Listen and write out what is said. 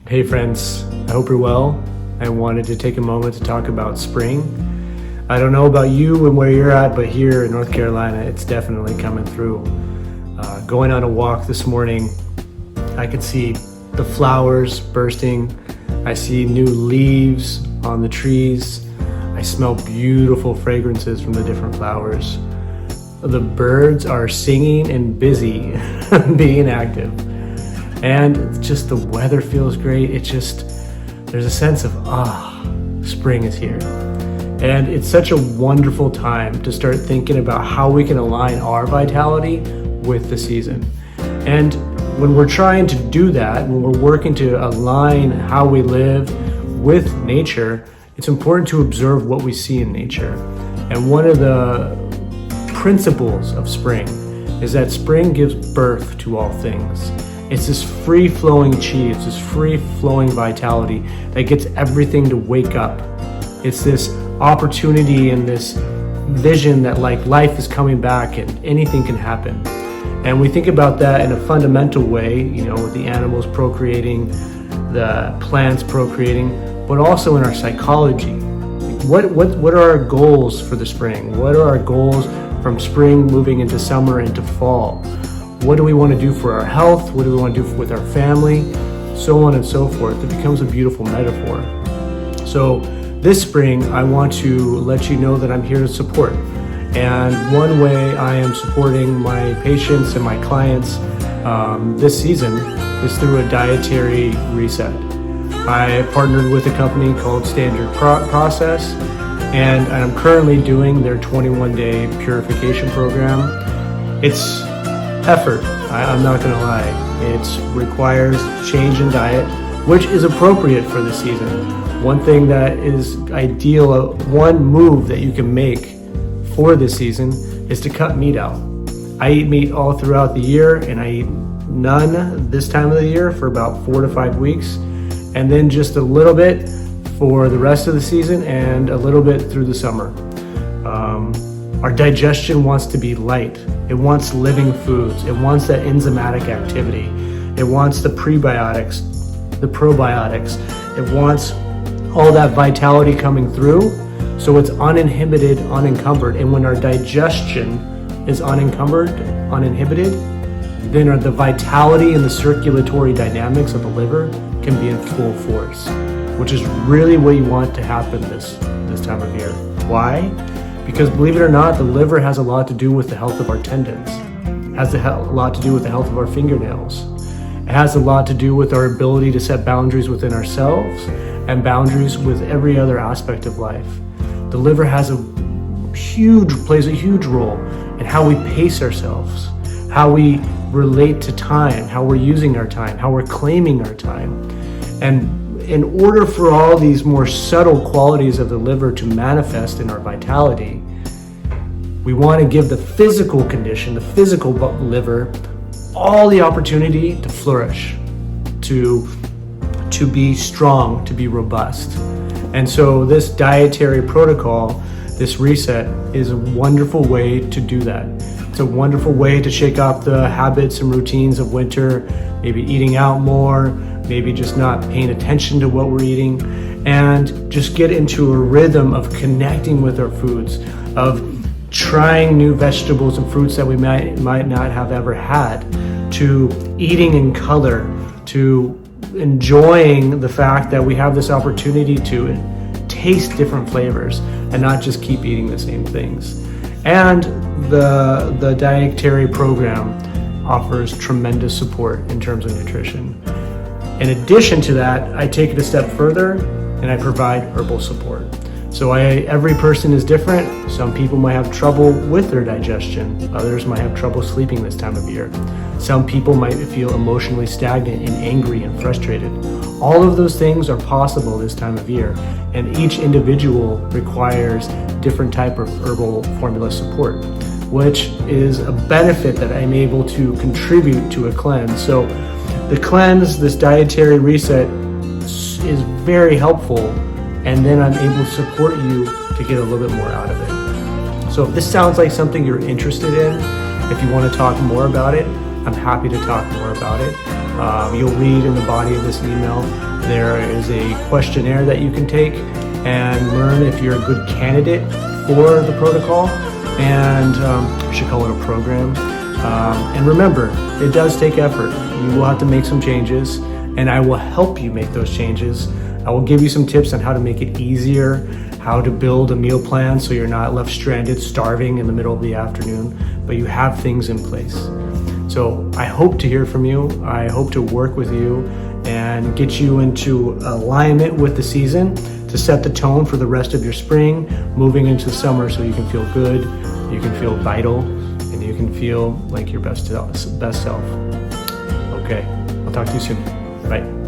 Hey friends, I hope you're well. I wanted to take a moment to talk about spring. I don't know about you and where you're at, but here in North Carolina, it's definitely coming through. Going on a walk this morning, I could see the flowers bursting. I see new leaves on the trees. I smell beautiful fragrances from the different flowers. The birds are singing and busy, being active. And just the weather feels great. There's a sense of, spring is here. And it's such a wonderful time to start thinking about how we can align our vitality with the season. And when we're trying to do that, when we're working to align how we live with nature, it's important to observe what we see in nature. And one of the principles of spring is that spring gives birth to all things. It's this free-flowing chi, it's this free-flowing vitality that gets everything to wake up. It's this opportunity and this vision that life is coming back and anything can happen. And we think about that in a fundamental way, with the animals procreating, the plants procreating, but also in our psychology. What are our goals for the spring? What are our goals from spring moving into summer, into fall? What do we want to do for our health? What do we want to do with our family? So on and so forth. It becomes a beautiful metaphor. So this spring, I want to let you know that I'm here to support. And one way I am supporting my patients and my clients this season is through a dietary reset. I partnered with a company called Standard Process, and I'm currently doing their 21-day purification program. It's effort, I'm not gonna lie. It requires change in diet, which is appropriate for the season. One thing that is ideal, one move that you can make for this season is to cut meat out. I eat meat all throughout the year, and I eat none this time of the year for about 4 to 5 weeks, and then just a little bit for the rest of the season and a little bit through the summer. Our digestion wants to be light. It wants living foods. It wants that enzymatic activity. It wants the prebiotics, the probiotics. It wants all that vitality coming through, so it's uninhibited, unencumbered. And when our digestion is uninhibited, then the vitality and the circulatory dynamics of the liver can be in full force, which is really what you want to happen this time of year. Why? Because believe it or not, the liver has a lot to do with the health of our tendons. It has a lot to do with the health of our fingernails. It has a lot to do with our ability to set boundaries within ourselves and boundaries with every other aspect of life. The liver plays a huge role in how we pace ourselves, how we relate to time, how we're using our time, how we're claiming our time. And in order for all these more subtle qualities of the liver to manifest in our vitality, we want to give the physical condition, the physical liver, all the opportunity to flourish, to be strong, to be robust. And so this dietary protocol, this reset, is a wonderful way to do that. It's a wonderful way to shake off the habits and routines of winter, maybe eating out more, maybe just not paying attention to what we're eating, and just get into a rhythm of connecting with our foods, of trying new vegetables and fruits that we might not have ever had, to eating in color, to enjoying the fact that we have this opportunity to taste different flavors and not just keep eating the same things. And the dietary program offers tremendous support in terms of nutrition. In addition to that, I take it a step further and I provide herbal support. So every person is different. Some people might have trouble with their digestion. Others might have trouble sleeping this time of year. Some people might feel emotionally stagnant and angry and frustrated. All of those things are possible this time of year, and each individual requires different type of herbal formula support, which is a benefit that I'm able to contribute to a cleanse. So the cleanse, this dietary reset, is very helpful, and then I'm able to support you to get a little bit more out of it. So if this sounds like something you're interested in, if you want to talk more about it, I'm happy to talk more about it. You'll read in the body of this email, there is a questionnaire that you can take and learn if you're a good candidate for the protocol, and I should call it a program. And remember, it does take effort. You will have to make some changes, and I will help you make those changes. I will give you some tips on how to make it easier, how to build a meal plan so you're not left stranded, starving in the middle of the afternoon, but you have things in place. So I hope to hear from you. I hope to work with you and get you into alignment with the season to set the tone for the rest of your spring, moving into summer, so you can feel good, you can feel vital, and you can feel like your best self. Okay, I'll talk to you soon. Bye.